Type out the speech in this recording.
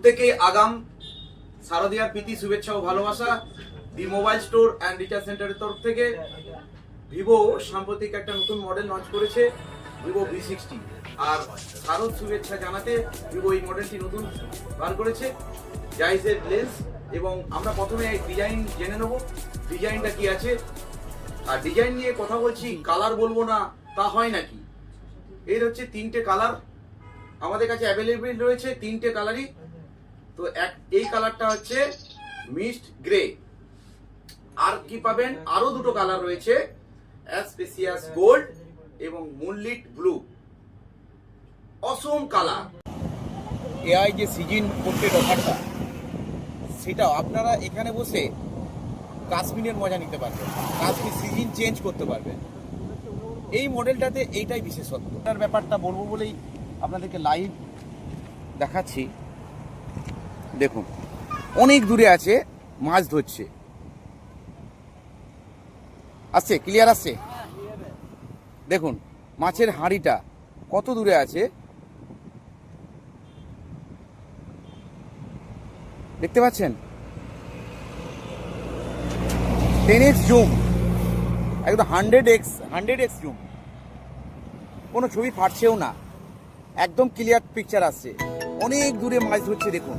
প্রত্যেকেই আগাম শারদীয়ার প্রীতি শুভেচ্ছা ও ভালোবাসা দি মোবাইল স্টোর অ্যান্ড রিচার্জ সেন্টারের তরফ থেকে। ভিভো সাম্প্রতিক একটা নতুন মডেল লঞ্চ করেছে, ভিভো V60, আর শারদ শুভেচ্ছা জানাতে ভিভো এই মডেলটি নতুন বার করেছে জাইজের লেন্স। এবং আমরা প্রথমে ডিজাইন জেনে নেব, ডিজাইনটা কি আছে। আর ডিজাইন নিয়ে কথা বলছি, কালার বলবো না তা হয় নাকি। এর হচ্ছে তিনটে কালার আমাদের কাছে অ্যাভেলেবেল রয়েছে, তিনটে কালারই। তো এই কালারটা হচ্ছে মিস্ট গ্রে। আর কি পাবেন, আরো দুটো কালার রয়েছে, অ্যাসপেসিয়াস গোল্ড এবং মুনলিট ব্লু। অসম কালার। এআই যে সিজন পোর্ট্রেট অফারটা, সেটা আপনারা এখানে বসে কাশ্মীরের মজা নিতে পারবেন, কাশ্মীর সিজন চেঞ্জ করতে পারবেন। এই মডেলটাতে এইটাই বিশেষত্ব। তার ব্যাপারটা বলবো বলেই আপনাদেরকে লাইভ দেখাচ্ছি। দেখুন, অনেক দূরে আছে, মাছ ধরছে। আসছে, ক্লিয়ার আসছে। দেখুন মাছের হাঁড়িটা কত দূরে আছে, দেখতে পাচ্ছেন। 10x জুম, একদম 100x জুম, কোনো ছবি ফাটছেও না, একদম ক্লিয়ার পিকচার আসছে। অনেক দূরে মাছ ধরছে দেখুন।